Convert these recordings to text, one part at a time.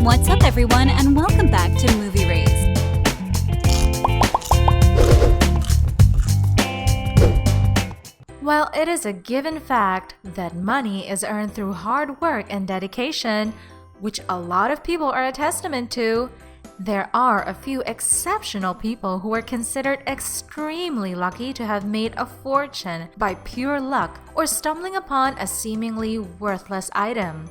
What's up, everyone, and welcome back to Movie Raised. While it is a given fact that money is earned through hard work and dedication, which a lot of people are a testament to, there are a few exceptional people who are considered extremely lucky to have made a fortune by pure luck or stumbling upon a seemingly worthless item.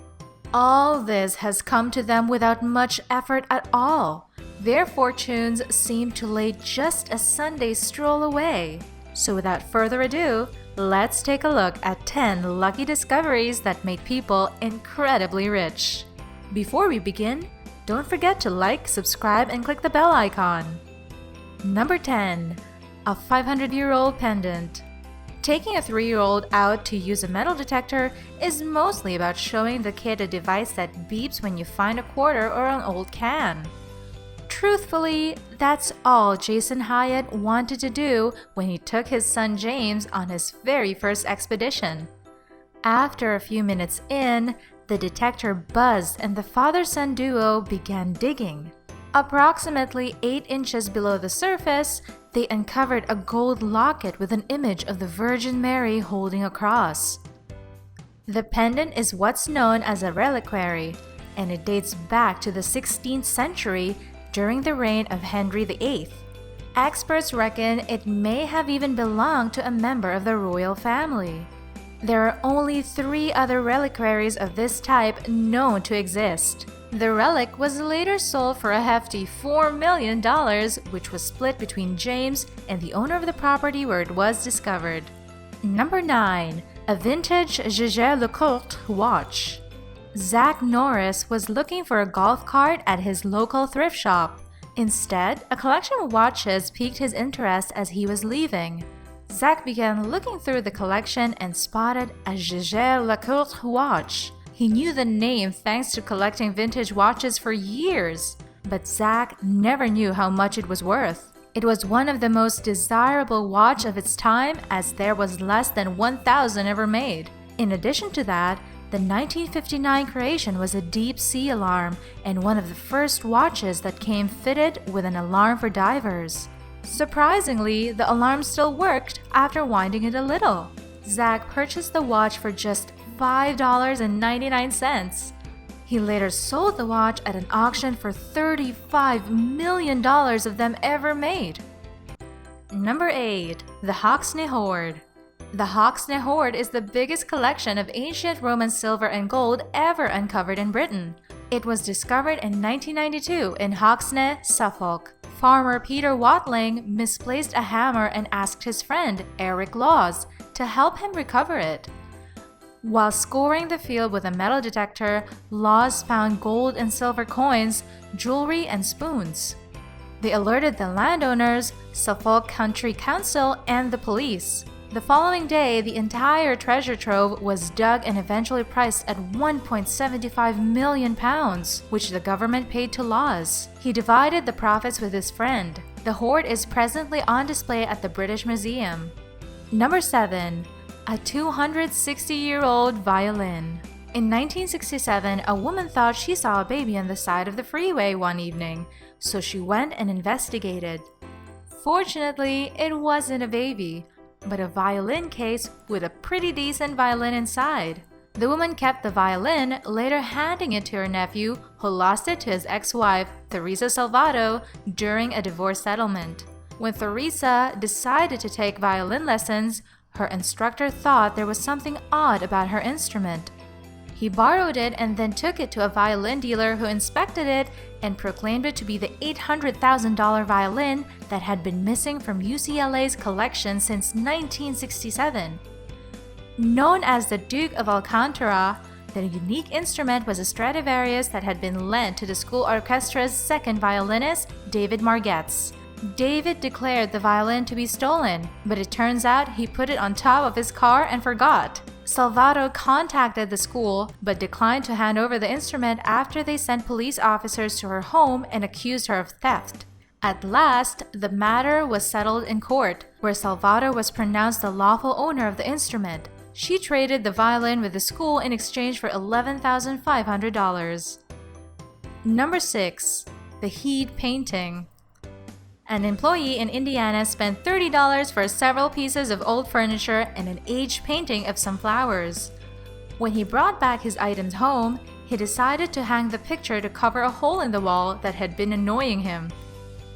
All this has come to them without much effort at all. Their fortunes seem to lay just a Sunday stroll away. So without further ado, let's take a look at 10 lucky discoveries that made people incredibly rich. Before we begin, don't forget to like, subscribe, and click the bell icon. Number 10. A 500-year-old pendant. Taking a 3-year-old out to use a metal detector is mostly about showing the kid a device that beeps when you find a quarter or an old can. Truthfully, that's all Jason Hyatt wanted to do when he took his son James on his very first expedition. After a few minutes in, the detector buzzed and the father-son duo began digging. Approximately 8 inches below the surface, they uncovered a gold locket with an image of the Virgin Mary holding a cross. The pendant is what's known as a reliquary, and it dates back to the 16th century during the reign of Henry VIII. Experts reckon it may have even belonged to a member of the royal family. There are only 3 other reliquaries of this type known to exist. The relic was later sold for a hefty $4 million, which was split between James and the owner of the property where it was discovered. Number 9. A vintage Jaeger-LeCoultre watch. Zach Norris was looking for a golf cart at his local thrift shop. Instead, a collection of watches piqued his interest as he was leaving. Zach began looking through the collection and spotted a Jaeger-LeCoultre watch. He knew the name thanks to collecting vintage watches for years, but Zach never knew how much it was worth. It was one of the most desirable watch of its time, as there was less than 1,000 ever made. In addition to that, the 1959 creation was a deep sea alarm and one of the first watches that came fitted with an alarm for divers. Surprisingly, the alarm still worked after winding it a little. Zach purchased the watch for just $5.99. He later sold the watch at an auction for $35 million of them ever made. Number 8. The Hoxne Hoard. The Hoxne Hoard is the biggest collection of ancient Roman silver and gold ever uncovered in Britain. It was discovered in 1992 in Hoxne, Suffolk. Farmer Peter Watling misplaced a hammer and asked his friend, Eric Laws, to help him recover it. While scouring the field with a metal detector, Laws found gold and silver coins, jewelry, and spoons. They alerted the landowners, Suffolk County Council, and the police. The following day, the entire treasure trove was dug and eventually priced at £1.75 million, which the government paid to Laws. He divided the profits with his friend. The hoard is presently on display at the British Museum. Number 7. A 260-year-old violin. In 1967, a woman thought she saw a baby on the side of the freeway one evening, so she went and investigated. Fortunately, it wasn't a baby, but a violin case with a pretty decent violin inside. The woman kept the violin, later handing it to her nephew, who lost it to his ex-wife, Teresa Salvato, during a divorce settlement. When Teresa decided to take violin lessons, her instructor thought there was something odd about her instrument. He borrowed it and then took it to a violin dealer who inspected it and proclaimed it to be the $800,000 violin that had been missing from UCLA's collection since 1967. Known as the Duke of Alcantara, the unique instrument was a Stradivarius that had been lent to the school orchestra's second violinist, David Margetts. David declared the violin to be stolen, but it turns out he put it on top of his car and forgot. Salvato contacted the school, but declined to hand over the instrument after they sent police officers to her home and accused her of theft. At last, the matter was settled in court, where Salvato was pronounced the lawful owner of the instrument. She traded the violin with the school in exchange for $11,500. Number 6. The Heade Painting. An employee in Indiana spent $30 for several pieces of old furniture and an aged painting of some flowers. When he brought back his items home, he decided to hang the picture to cover a hole in the wall that had been annoying him.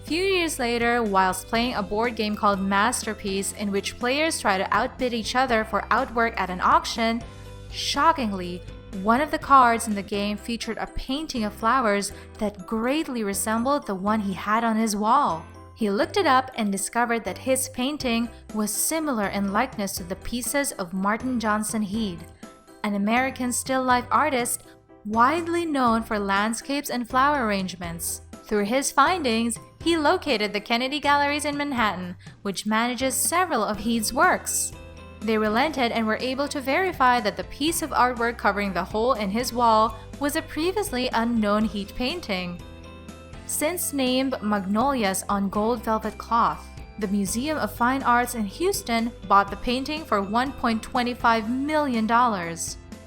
Few years later, whilst playing a board game called Masterpiece in which players try to outbid each other for artwork at an auction, shockingly, one of the cards in the game featured a painting of flowers that greatly resembled the one he had on his wall. He looked it up and discovered that his painting was similar in likeness to the pieces of Martin Johnson Heade, an American still life artist widely known for landscapes and flower arrangements. Through his findings, he located the Kennedy Galleries in Manhattan, which manages several of Heade's works. They relented and were able to verify that the piece of artwork covering the hole in his wall was a previously unknown Heade painting. Since named Magnolias on Gold Velvet Cloth, the Museum of Fine Arts in Houston bought the painting for $1.25 million.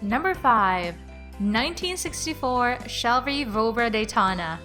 Number 5. 1964 Shelby Vobra Daytona.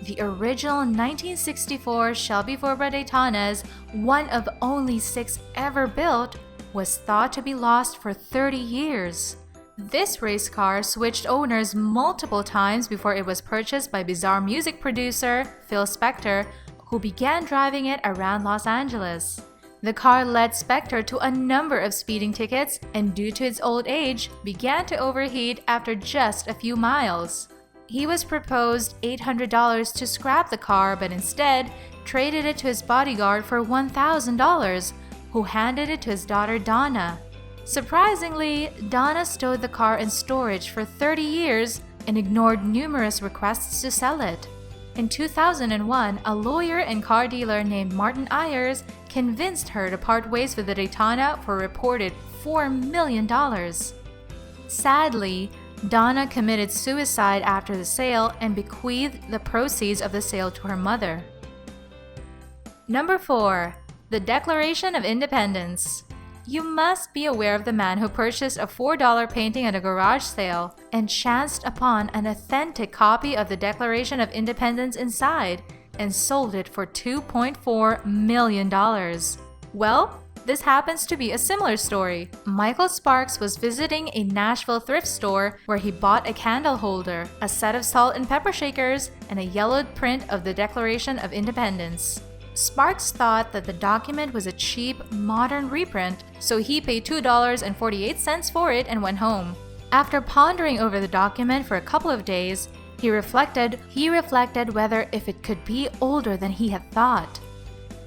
The original 1964 Shelby Vobra Daytonas, one of only 6 ever built, was thought to be lost for 30 years. This race car switched owners multiple times before it was purchased by bizarre music producer Phil Spector, who began driving it around Los Angeles. The car led Spector to a number of speeding tickets and, due to its old age, began to overheat after just a few miles. He was proposed $800 to scrap the car, but instead traded it to his bodyguard for $1,000, who handed it to his daughter Donna. Surprisingly, Donna stowed the car in storage for 30 years and ignored numerous requests to sell it. In 2001, a lawyer and car dealer named Martin Ayers convinced her to part ways with the Daytona for a reported $4 million. Sadly, Donna committed suicide after the sale and bequeathed the proceeds of the sale to her mother. Number 4. The Declaration of Independence. You must be aware of the man who purchased a $4 painting at a garage sale and chanced upon an authentic copy of the Declaration of Independence inside and sold it for $2.4 million. Well, this happens to be a similar story. Michael Sparks was visiting a Nashville thrift store where he bought a candle holder, a set of salt and pepper shakers, and a yellowed print of the Declaration of Independence. Sparks thought that the document was a cheap, modern reprint, so he paid $2.48 for it and went home. After pondering over the document for a couple of days, he reflected whether if it could be older than he had thought.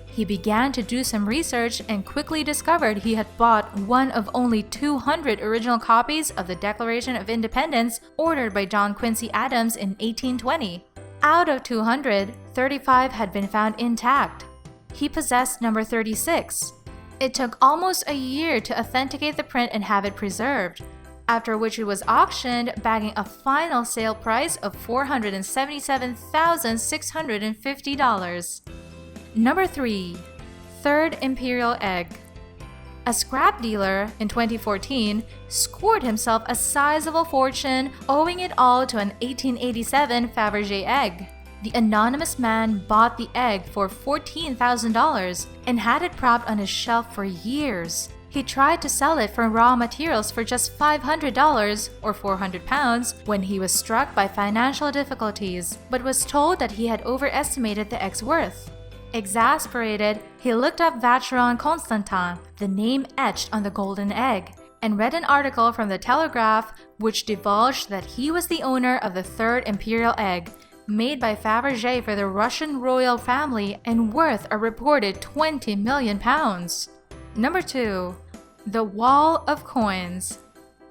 He began to do some research and quickly discovered he had bought one of only 200 original copies of the Declaration of Independence ordered by John Quincy Adams in 1820. Out of 200, 35 had been found intact. He possessed number 36. It took almost a year to authenticate the print and have it preserved, after which it was auctioned, bagging a final sale price of $477,650. Number 3. Third Imperial Egg. A scrap dealer in 2014 scored himself a sizable fortune, owing it all to an 1887 Fabergé egg. The anonymous man bought the egg for $14,000 and had it propped on his shelf for years. He tried to sell it for raw materials for just $500 or 400 pounds when he was struck by financial difficulties, but was told that he had overestimated the egg's worth. Exasperated, he looked up Vacheron Constantin, the name etched on the golden egg, and read an article from the Telegraph which divulged that he was the owner of the Third Imperial Egg, made by Fabergé for the Russian royal family and worth a reported £20 million. Number 2. The Wall of Coins.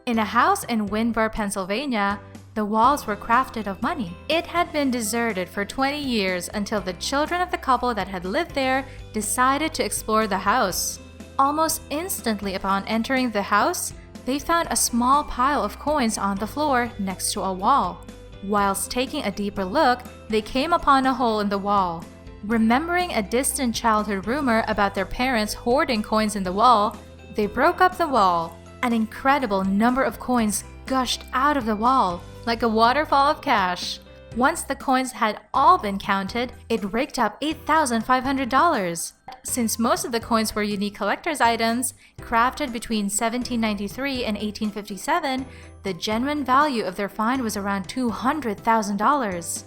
In a house in Windber, Pennsylvania, the walls were crafted of money. It had been deserted for 20 years until the children of the couple that had lived there decided to explore the house. Almost instantly upon entering the house, they found a small pile of coins on the floor next to a wall. Whilst taking a deeper look, they came upon a hole in the wall. Remembering a distant childhood rumor about their parents hoarding coins in the wall, they broke up the wall. An incredible number of coins gushed out of the wall, like a waterfall of cash. Once the coins had all been counted, it raked up $8,500. Since most of the coins were unique collector's items, crafted between 1793 and 1857, the genuine value of their find was around $200,000.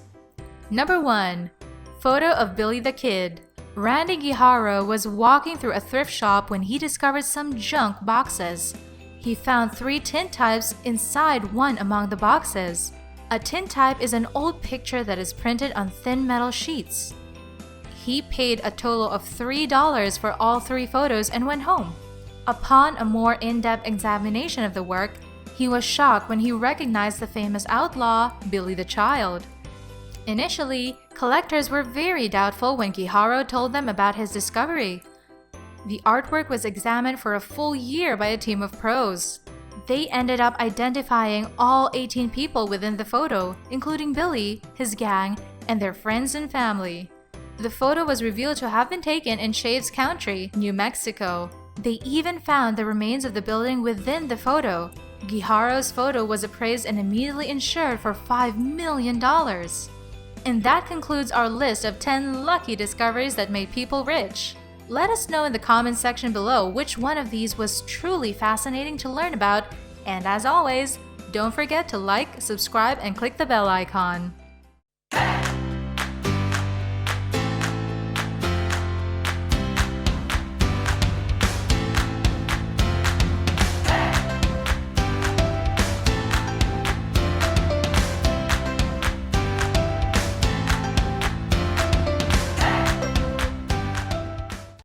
Number 1. Photo of Billy the Kid. Randy Guijarro was walking through a thrift shop when he discovered some junk boxes. He found 3 tintypes inside one among the boxes. A tintype is an old picture that is printed on thin metal sheets. He paid a total of $3 for all 3 photos and went home. Upon a more in-depth examination of the work, he was shocked when he recognized the famous outlaw, Billy the Child. Initially, collectors were very doubtful when Guijarro told them about his discovery. The artwork was examined for a full year by a team of pros. They ended up identifying all 18 people within the photo, including Billy, his gang, and their friends and family. The photo was revealed to have been taken in Shaves Country, New Mexico. They even found the remains of the building within the photo. Guijarro's photo was appraised and immediately insured for $5 million. And that concludes our list of 10 lucky discoveries that made people rich. Let us know in the comments section below which one of these was truly fascinating to learn about, and as always, don't forget to like, subscribe, and click the bell icon.